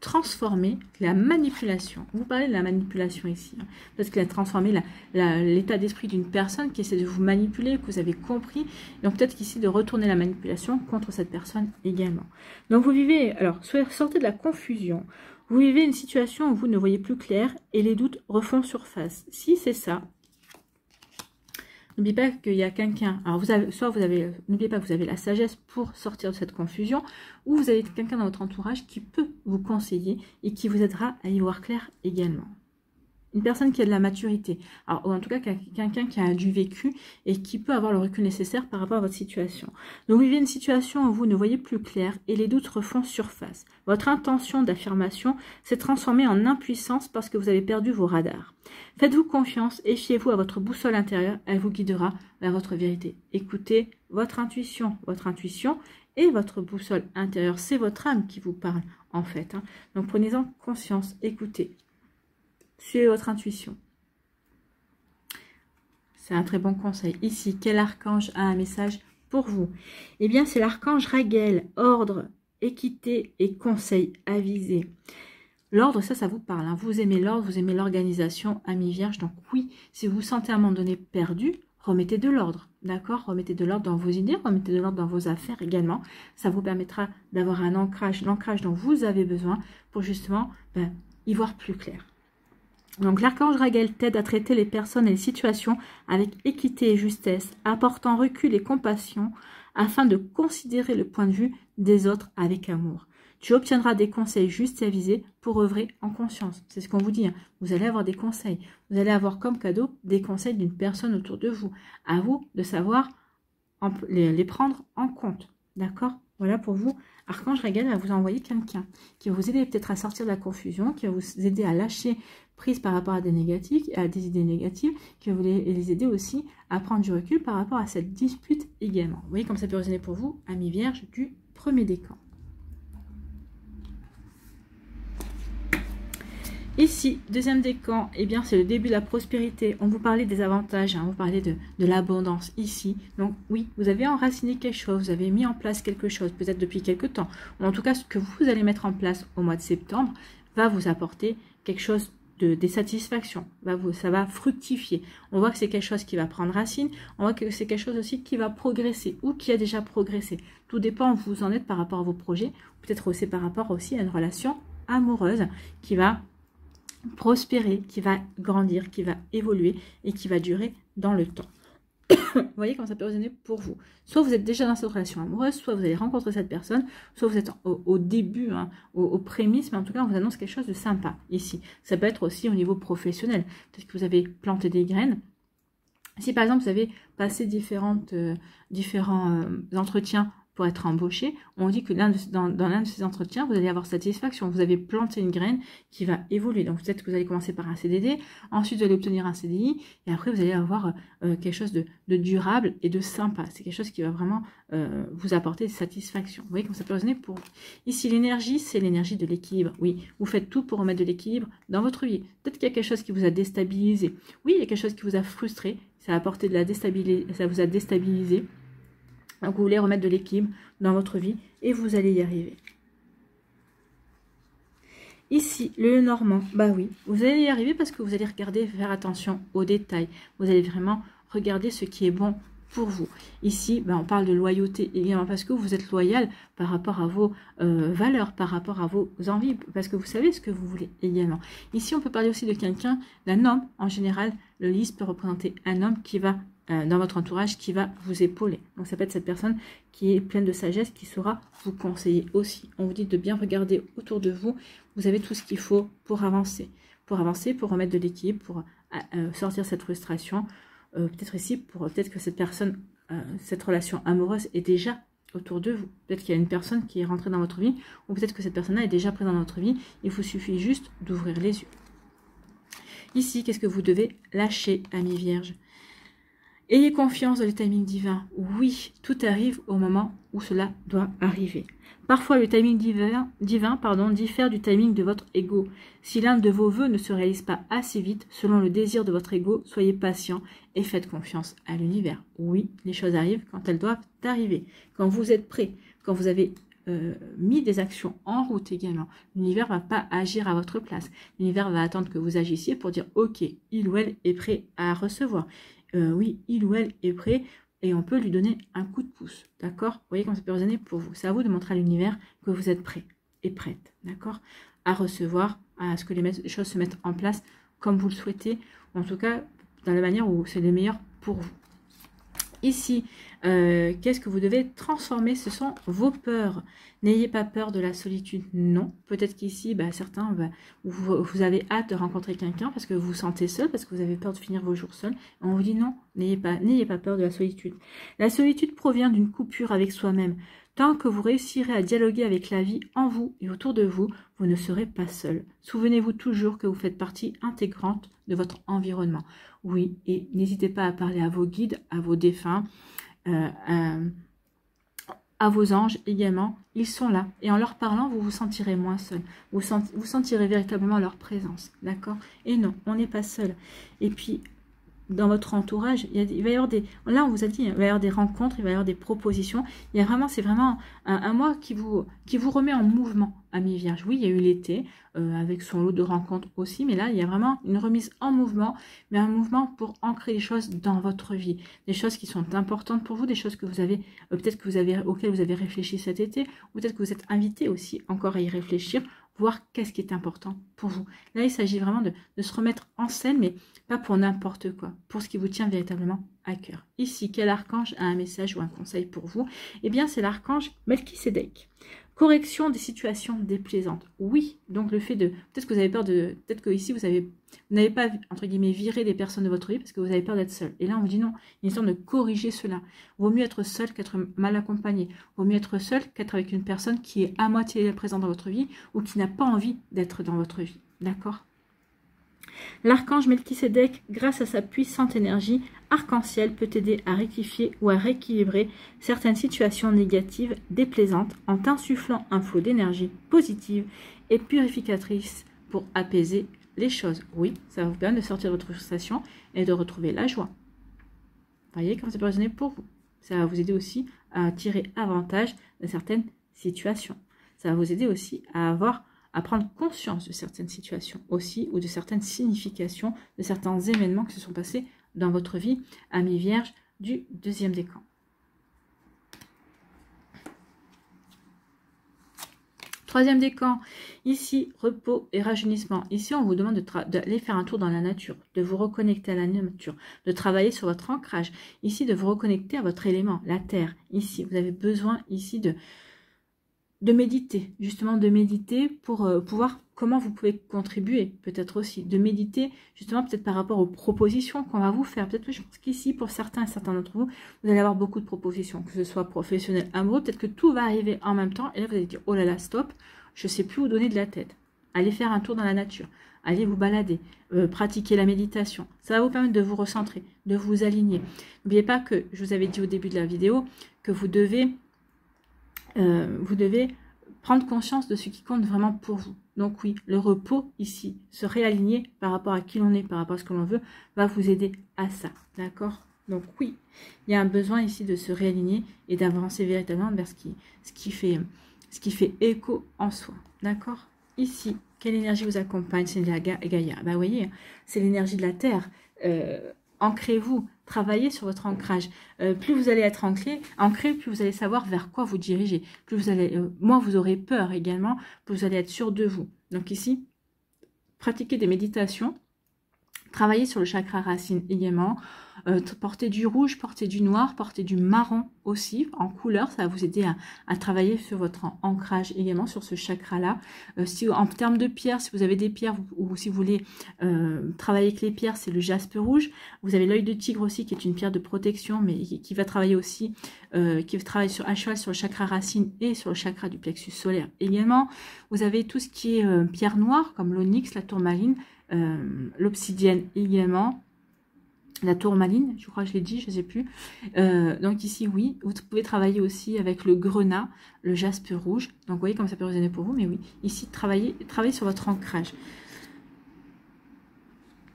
transformer? La manipulation. Vous parlez de la manipulation ici, hein, parce qu'il a transformé l'état d'esprit d'une personne qui essaie de vous manipuler, que vous avez compris. Donc peut-être qu'ici de retourner la manipulation contre cette personne également. Donc vous vivez, alors sortez de la confusion. Vous vivez une situation où vous ne voyez plus clair et les doutes refont surface. Si c'est ça, n'oubliez pas qu'il y a quelqu'un, alors n'oubliez pas que vous avez la sagesse pour sortir de cette confusion, ou vous avez quelqu'un dans votre entourage qui peut vous conseiller et qui vous aidera à y voir clair également. Une personne qui a de la maturité, alors, ou en tout cas quelqu'un qui a du vécu et qui peut avoir le recul nécessaire par rapport à votre situation. Donc vous vivez une situation où vous ne voyez plus clair et les doutes refont surface. Votre intention d'affirmation s'est transformée en impuissance parce que vous avez perdu vos radars. Faites-vous confiance et fiez-vous à votre boussole intérieure, elle vous guidera vers votre vérité. Écoutez votre intuition et votre boussole intérieure, c'est votre âme qui vous parle en fait, hein. Donc prenez-en conscience, écoutez. Suivez votre intuition. C'est un très bon conseil. Ici, quel archange a un message pour vous? Eh bien, c'est l'archange Raguel. Ordre, équité et conseil avisé. L'ordre, ça vous parle, hein. Vous aimez l'ordre, vous aimez l'organisation, ami vierge. Donc oui, si vous vous sentez à un moment donné perdu, remettez de l'ordre. D'accord? Remettez de l'ordre dans vos idées, remettez de l'ordre dans vos affaires également. Ça vous permettra d'avoir un ancrage, l'ancrage dont vous avez besoin pour justement y voir plus clair. Donc l'archange Raguel t'aide à traiter les personnes et les situations avec équité et justesse, apportant recul et compassion afin de considérer le point de vue des autres avec amour. Tu obtiendras des conseils justes et avisés pour œuvrer en conscience. C'est ce qu'on vous dit, hein. Vous allez avoir des conseils. Vous allez avoir comme cadeau des conseils d'une personne autour de vous. À vous de savoir les prendre en compte. D'accord? Voilà pour vous. Archange Régal va vous envoyer quelqu'un qui va vous aider peut-être à sortir de la confusion, qui va vous aider à lâcher prise par rapport à des négatifs, à des idées négatives, qui va vous les aider aussi à prendre du recul par rapport à cette dispute également. Vous voyez comme ça peut résonner pour vous, amis vierges du premier décan. Ici, deuxième décan, eh bien c'est le début de la prospérité. On vous parlait des avantages, hein, on vous parlait de l'abondance ici. Donc oui, vous avez enraciné quelque chose, vous avez mis en place quelque chose, peut-être depuis quelque temps. Ou en tout cas, ce que vous allez mettre en place au mois de septembre va vous apporter quelque chose des satisfactions. Ça va fructifier. On voit que c'est quelque chose qui va prendre racine. On voit que c'est quelque chose aussi qui va progresser ou qui a déjà progressé. Tout dépend où vous en êtes par rapport à vos projets. Peut-être aussi par rapport aussi à une relation amoureuse qui va prospérer, qui va grandir, qui va évoluer et qui va durer dans le temps. Vous voyez comment ça peut résonner pour vous. Soit vous êtes déjà dans cette relation amoureuse, soit vous allez rencontrer cette personne, soit vous êtes au début, hein, aux prémices, mais en tout cas on vous annonce quelque chose de sympa ici. Ça peut être aussi au niveau professionnel. Peut-être que vous avez planté des graines. Si par exemple vous avez passé différents entretiens pour être embauché, on dit que dans l'un de ces entretiens, vous allez avoir satisfaction. Vous avez planté une graine qui va évoluer. Donc peut-être que vous allez commencer par un CDD, ensuite vous allez obtenir un CDI, et après vous allez avoir quelque chose de durable et de sympa. C'est quelque chose qui va vraiment vous apporter satisfaction. Vous voyez comment ça peut résonner pour vous. Ici, l'énergie, c'est l'énergie de l'équilibre. Oui, vous faites tout pour remettre de l'équilibre dans votre vie. Peut-être qu'il y a quelque chose qui vous a déstabilisé. Oui, il y a quelque chose qui vous a frustré. Ça a apporté de la déstabilisation, ça vous a déstabilisé. Donc vous voulez remettre de l'équilibre dans votre vie et vous allez y arriver. Ici, le Normand, bah oui, vous allez y arriver parce que vous allez regarder, faire attention aux détails. Vous allez vraiment regarder ce qui est bon pour vous. Ici, bah, on parle de loyauté également parce que vous êtes loyal par rapport à vos valeurs, par rapport à vos envies, parce que vous savez ce que vous voulez également. Ici, on peut parler aussi de quelqu'un, d'un homme. En général, le lys peut représenter un homme qui va dans votre entourage qui va vous épauler. Donc ça peut être cette personne qui est pleine de sagesse, qui saura vous conseiller aussi. On vous dit de bien regarder autour de vous. Vous avez tout ce qu'il faut pour avancer, pour remettre de l'équilibre, pour sortir cette frustration. Peut-être ici, peut-être que cette personne, cette relation amoureuse est déjà autour de vous. Peut-être qu'il y a une personne qui est rentrée dans votre vie, ou peut-être que cette personne-là est déjà présente dans votre vie. Il vous suffit juste d'ouvrir les yeux. Ici, qu'est-ce que vous devez lâcher, amis vierges? Ayez confiance dans le timing divin. Oui, tout arrive au moment où cela doit arriver. Parfois, le timing divin diffère du timing de votre ego. Si l'un de vos vœux ne se réalise pas assez vite, selon le désir de votre ego, soyez patient et faites confiance à l'univers. Oui, les choses arrivent quand elles doivent arriver. Quand vous êtes prêt, quand vous avez mis des actions en route également, l'univers ne va pas agir à votre place. L'univers va attendre que vous agissiez pour dire « Ok, il ou elle est prêt à recevoir ». Oui, il ou elle est prêt et on peut lui donner un coup de pouce, d'accord? Vous voyez comment ça peut résonner pour vous. C'est à vous de montrer à l'univers que vous êtes prêt et prête, d'accord? À recevoir, à ce que les choses se mettent en place comme vous le souhaitez, ou en tout cas dans la manière où c'est le meilleur pour vous. Ici, qu'est-ce que vous devez transformer? Ce sont vos peurs. N'ayez pas peur de la solitude, non. Peut-être qu'ici, certains, vous avez hâte de rencontrer quelqu'un parce que vous vous sentez seul, parce que vous avez peur de finir vos jours seul. On vous dit non, n'ayez pas peur de la solitude. La solitude provient d'une coupure avec soi-même. Tant que vous réussirez à dialoguer avec la vie en vous et autour de vous, vous ne serez pas seul. Souvenez-vous toujours que vous faites partie intégrante de votre environnement. Oui, et n'hésitez pas à parler à vos guides, à vos défunts, à vos anges également. Ils sont là. Et en leur parlant, vous vous sentirez moins seul. Vous sentirez véritablement leur présence. D'accord? Et non, on n'est pas seul. Et puis, dans votre entourage, il va y avoir des... Là, on vous a dit, il va y avoir des rencontres, il va y avoir des propositions. Il y a vraiment, c'est vraiment un mois qui vous remet en mouvement, amis vierges. Oui, il y a eu l'été, avec son lot de rencontres aussi, mais là, il y a vraiment une remise en mouvement, mais un mouvement pour ancrer les choses dans votre vie. Des choses qui sont importantes pour vous, des choses que vous avez, peut-être auxquelles vous avez réfléchi cet été, ou peut-être que vous êtes invité aussi encore à y réfléchir, voir qu'est-ce qui est important pour vous. Là, il s'agit vraiment de se remettre en scène, mais pas pour n'importe quoi, pour ce qui vous tient véritablement à cœur. Ici, quel archange a un message ou un conseil pour vous? Eh bien, c'est l'archange Melchisédek. Correction des situations déplaisantes. Oui, donc le fait de... Peut-être que vous avez peur de... Peut-être que ici, vous n'avez pas, entre guillemets, viré des personnes de votre vie parce que vous avez peur d'être seul. Et là, on vous dit non, il est temps de corriger cela. Vaut mieux être seul qu'être mal accompagné. Vaut mieux être seul qu'être avec une personne qui est à moitié présente dans votre vie ou qui n'a pas envie d'être dans votre vie. D'accord? L'archange Melchisédek, grâce à sa puissante énergie arc-en-ciel, peut t'aider à rectifier ou à rééquilibrer certaines situations négatives déplaisantes en t'insufflant un flot d'énergie positive et purificatrice pour apaiser les choses. Oui, ça va vous permettre de sortir de votre frustration et de retrouver la joie. Voyez comment ça peut résonner pour vous. Ça va vous aider aussi à tirer avantage de certaines situations. Ça va vous aider aussi à prendre conscience de certaines situations aussi, ou de certaines significations, de certains événements qui se sont passés dans votre vie, amis vierges du deuxième décan. Troisième décan, ici, repos et rajeunissement. Ici, on vous demande d'aller faire un tour dans la nature, de vous reconnecter à la nature, de travailler sur votre ancrage. Ici, de vous reconnecter à votre élément, la terre. Ici, vous avez besoin ici de méditer, justement de méditer pour pouvoir, comment vous pouvez contribuer, peut-être aussi, de méditer justement peut-être par rapport aux propositions qu'on va vous faire. Peut-être que je pense qu'ici, pour certains d'entre vous, vous allez avoir beaucoup de propositions, que ce soit professionnel, amoureux, peut-être que tout va arriver en même temps, et là vous allez dire, oh là là, stop, je ne sais plus où donner de la tête. Allez faire un tour dans la nature, allez vous balader, pratiquer la méditation, ça va vous permettre de vous recentrer, de vous aligner. N'oubliez pas que, je vous avais dit au début de la vidéo, que vous devez prendre conscience de ce qui compte vraiment pour vous. Donc oui, le repos ici, se réaligner par rapport à qui l'on est, par rapport à ce que l'on veut, va vous aider à ça. D'accord? Donc oui, il y a un besoin ici de se réaligner et d'avancer véritablement vers ce qui fait écho en soi. D'accord? Ici, quelle énergie vous accompagne? C'est la Gaïa. Bah, vous voyez, c'est l'énergie de la Terre. Ancrez-vous, travaillez sur votre ancrage. Plus vous allez être ancré, plus vous allez savoir vers quoi vous dirigez. Plus vous allez, moins vous aurez peur également, plus vous allez être sûr de vous. Donc ici, pratiquez des méditations, travaillez sur le chakra racine également, portez du rouge, portez du noir, portez du marron aussi en couleur, ça va vous aider à travailler sur votre ancrage également, sur ce chakra-là. Si en termes de pierres, si vous avez des pierres ou si vous voulez travailler avec les pierres, c'est le jaspe rouge. Vous avez l'œil de tigre aussi qui est une pierre de protection, mais qui va travailler aussi, qui travaille à cheval sur le chakra racine et sur le chakra du plexus solaire également. Vous avez tout ce qui est pierre noire comme l'onyx, la tourmaline, l'obsidienne également, la tourmaline, je crois que je l'ai dit, je ne sais plus. Donc ici, oui, vous pouvez travailler aussi avec le grenat, le jaspe rouge. Donc vous voyez comme ça peut résonner pour vous, mais oui, ici, travaillez sur votre ancrage.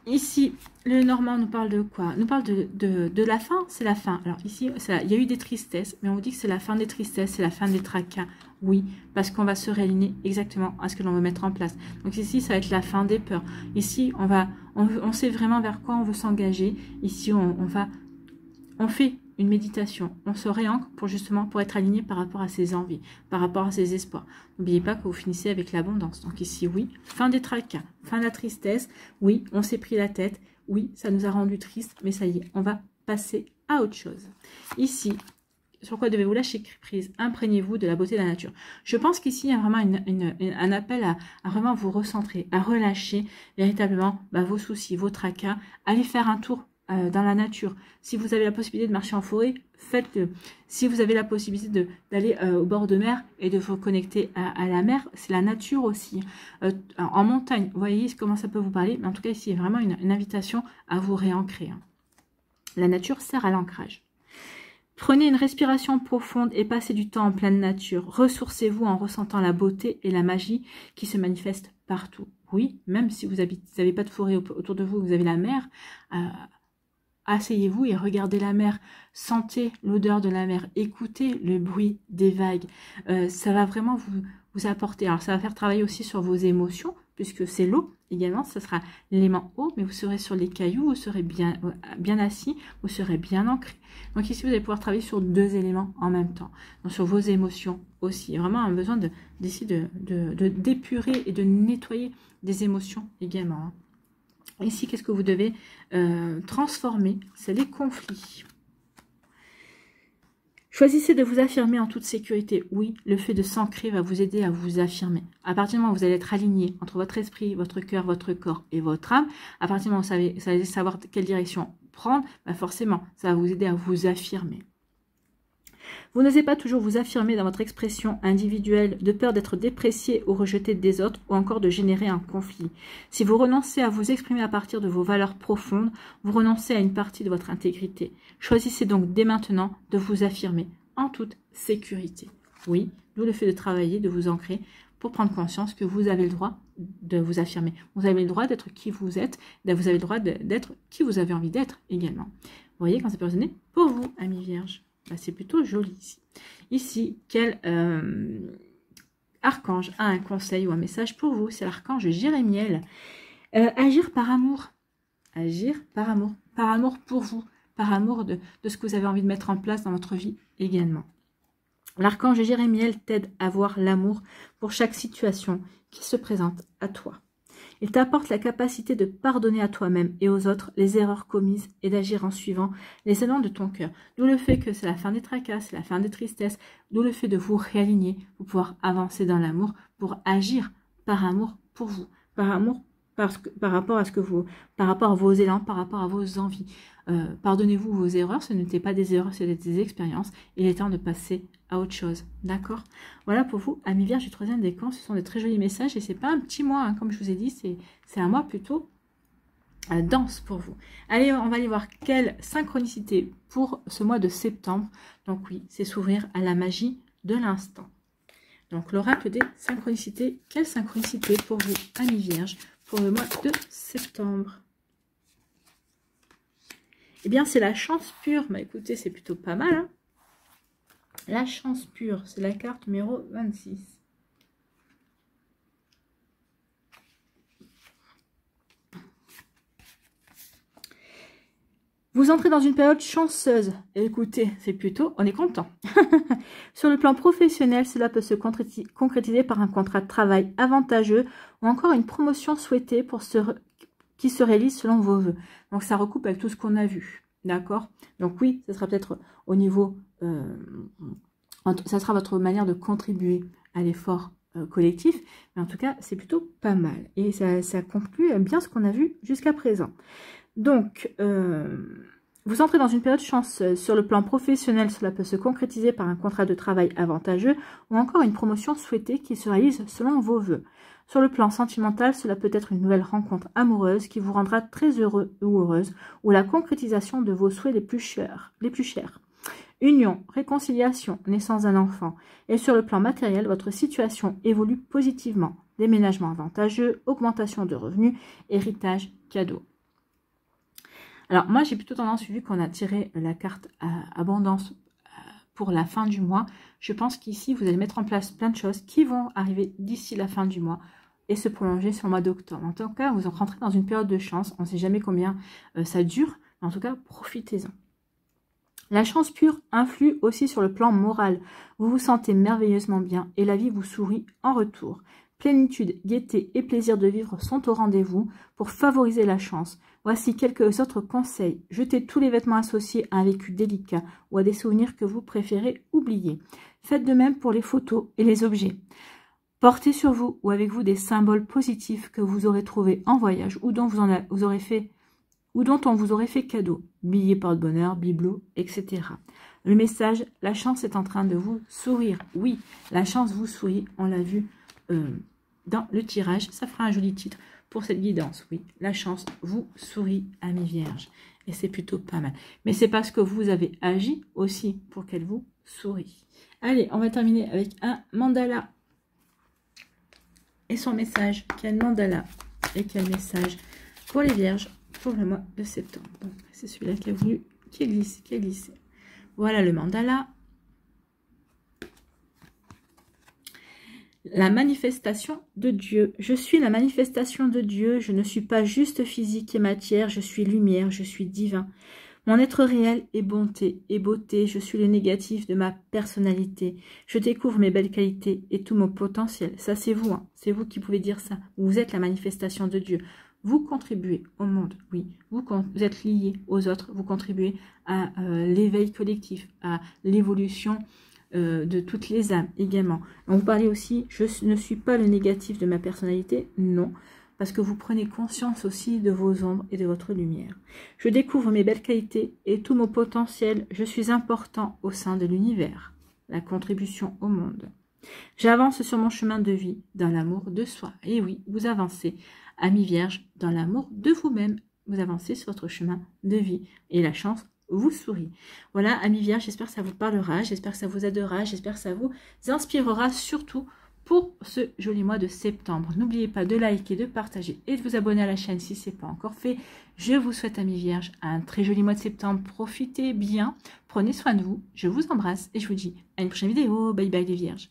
Ici, le Normand nous parle de quoi? Nous parle de la fin, c'est la fin. Alors ici, il y a eu des tristesses, mais on vous dit que c'est la fin des tristesses, c'est la fin des tracas. Oui, parce qu'on va se réaligner exactement à ce que l'on veut mettre en place. Donc ici, ça va être la fin des peurs. Ici, on sait vraiment vers quoi on veut s'engager. Ici, on fait une méditation. On se réancre pour être aligné par rapport à ses envies, par rapport à ses espoirs. N'oubliez pas que vous finissez avec l'abondance. Donc ici, oui, fin des tracas, fin de la tristesse. Oui, on s'est pris la tête. Oui, ça nous a rendu triste, mais ça y est, on va passer à autre chose. Ici, sur quoi devez-vous lâcher prise? Imprégnez-vous de la beauté de la nature. Je pense qu'ici, il y a vraiment un appel à vraiment vous recentrer, à relâcher véritablement vos soucis, vos tracas. Allez faire un tour dans la nature. Si vous avez la possibilité de marcher en forêt, faites-le. Si vous avez la possibilité d'aller au bord de mer et de vous connecter à la mer, c'est la nature aussi. En montagne, vous voyez comment ça peut vous parler. Mais en tout cas, ici, il y a vraiment une invitation à vous réancrer. La nature sert à l'ancrage. Prenez une respiration profonde et passez du temps en pleine nature. Ressourcez-vous en ressentant la beauté et la magie qui se manifestent partout. Oui, même si vous n'avez pas de forêt autour de vous, vous avez la mer, asseyez-vous et regardez la mer. Sentez l'odeur de la mer. Écoutez le bruit des vagues. Ça va vraiment vous apporter. Alors, ça va faire travailler aussi sur vos émotions, puisque c'est l'eau également. Ce sera l'élément eau, mais vous serez sur les cailloux, vous serez bien assis, vous serez bien ancré. Donc ici, vous allez pouvoir travailler sur deux éléments en même temps. Donc, sur vos émotions aussi. Vraiment un besoin d'épurer et de nettoyer des émotions également. Ici, qu'est-ce que vous devez transformer? C'est les conflits. Choisissez de vous affirmer en toute sécurité. Oui, le fait de s'ancrer va vous aider à vous affirmer. À partir du moment où vous allez être aligné entre votre esprit, votre cœur, votre corps et votre âme, à partir du moment où vous allez savoir quelle direction prendre, bah forcément, ça va vous aider à vous affirmer. Vous n'osez pas toujours vous affirmer dans votre expression individuelle de peur d'être déprécié ou rejeté des autres ou encore de générer un conflit. Si vous renoncez à vous exprimer à partir de vos valeurs profondes, vous renoncez à une partie de votre intégrité. Choisissez donc dès maintenant de vous affirmer en toute sécurité. Oui, d'où le fait de travailler, de vous ancrer pour prendre conscience que vous avez le droit de vous affirmer. Vous avez le droit d'être qui vous êtes, vous avez le droit d'être qui vous avez envie d'être également. Vous voyez quand c'est personné pour vous, amis vierges. Bah, c'est plutôt joli ici. Ici, quel archange a un conseil ou un message pour vous? C'est l'archange Jérémiel. Agir par amour. Agir par amour. Par amour pour vous. Par amour de ce que vous avez envie de mettre en place dans votre vie également. L'archange Jérémiel t'aide à voir l'amour pour chaque situation qui se présente à toi. Il t'apporte la capacité de pardonner à toi-même et aux autres les erreurs commises et d'agir en suivant les élans de ton cœur. D'où le fait que c'est la fin des tracas, c'est la fin des tristesses, d'où le fait de vous réaligner pour pouvoir avancer dans l'amour, pour agir par amour pour vous, par amour par rapport à vos élans, par rapport à vos envies. Pardonnez-vous vos erreurs, ce n'étaient pas des erreurs, c'était des expériences. Il est temps de passer à autre chose, d'accord? Voilà pour vous, amis vierges du troisième décan, ce sont des très jolis messages et c'est pas un petit mois, hein, comme je vous ai dit, c'est un mois plutôt dense pour vous. Allez, on va aller voir quelle synchronicité pour ce mois de septembre. Donc oui, c'est s'ouvrir à la magie de l'instant. Donc l'oracle des synchronicités, quelle synchronicité pour vous, amis vierges, pour le mois de septembre? Eh bien, c'est la chance pure. Bah, écoutez, c'est plutôt pas mal. Hein, la chance pure, c'est la carte numéro 26. Vous entrez dans une période chanceuse. Et écoutez, c'est plutôt, on est content. Sur le plan professionnel, cela peut se concrétiser par un contrat de travail avantageux ou encore une promotion souhaitée qui se réalise selon vos vœux. Donc, ça recoupe avec tout ce qu'on a vu. D'accord? Donc, oui, ce sera peut-être au niveau... ça sera votre manière de contribuer à l'effort collectif. Mais en tout cas, c'est plutôt pas mal. Et ça conclut bien ce qu'on a vu jusqu'à présent. Donc, vous entrez dans une période chanceuse. Sur le plan professionnel, cela peut se concrétiser par un contrat de travail avantageux ou encore une promotion souhaitée qui se réalise selon vos vœux. Sur le plan sentimental, cela peut être une nouvelle rencontre amoureuse qui vous rendra très heureux ou heureuse ou la concrétisation de vos souhaits les plus chers. Union, réconciliation, naissance d'un enfant. Et sur le plan matériel, votre situation évolue positivement. Déménagement avantageux, augmentation de revenus, héritage, cadeau. Alors, moi, j'ai plutôt tendance, vu qu'on a tiré la carte abondance pour la fin du mois, je pense qu'ici, vous allez mettre en place plein de choses qui vont arriver d'ici la fin du mois et se prolonger sur le mois d'octobre. En tout cas, vous rentrez dans une période de chance. On ne sait jamais combien ça dure, mais en tout cas, profitez-en. La chance pure influe aussi sur le plan moral. Vous vous sentez merveilleusement bien et la vie vous sourit en retour. Plénitude, gaieté et plaisir de vivre sont au rendez-vous pour favoriser la chance. Voici quelques autres conseils. Jetez tous les vêtements associés à un vécu délicat ou à des souvenirs que vous préférez oublier. Faites de même pour les photos et les objets. Portez sur vous ou avec vous des symboles positifs que vous aurez trouvés en voyage ou dont on vous aurait fait cadeau. Billets porte-bonheur, bibelots, etc. Le message, la chance est en train de vous sourire. Oui, la chance vous sourit, on l'a vu dans le tirage. Ça fera un joli titre pour cette guidance. Oui, la chance vous sourit, amis vierges. Et c'est plutôt pas mal. Mais c'est parce que vous avez agi aussi pour qu'elle vous sourit. Allez, on va terminer avec un mandala. Et son message, quel mandala et quel message pour les vierges pour le mois de septembre. C'est celui-là qui a voulu, qui a glissé. Voilà le mandala. La manifestation de Dieu. Je suis la manifestation de Dieu. Je ne suis pas juste physique et matière. Je suis lumière. Je suis divin. Mon être réel est bonté et beauté. Je suis le négatif de ma personnalité. Je découvre mes belles qualités et tout mon potentiel. Ça, c'est vous. Hein. C'est vous qui pouvez dire ça. Vous êtes la manifestation de Dieu. Vous contribuez au monde, oui. Vous êtes liés aux autres, vous contribuez à l'éveil collectif, à l'évolution de toutes les âmes également. On vous parlait aussi, je ne suis pas le négatif de ma personnalité, non, parce que vous prenez conscience aussi de vos ombres et de votre lumière. Je découvre mes belles qualités et tout mon potentiel, je suis important au sein de l'univers, la contribution au monde. J'avance sur mon chemin de vie dans l'amour de soi. Et oui, vous avancez, amis vierges, dans l'amour de vous-même. Vous avancez sur votre chemin de vie et la chance vous sourit. Voilà, amis vierges, j'espère que ça vous parlera, j'espère que ça vous aidera, j'espère que ça vous inspirera, surtout pour ce joli mois de septembre. N'oubliez pas de liker, de partager et de vous abonner à la chaîne si ce n'est pas encore fait. Je vous souhaite, amis vierges, un très joli mois de septembre. Profitez bien, prenez soin de vous, je vous embrasse et je vous dis à une prochaine vidéo. Bye bye les vierges.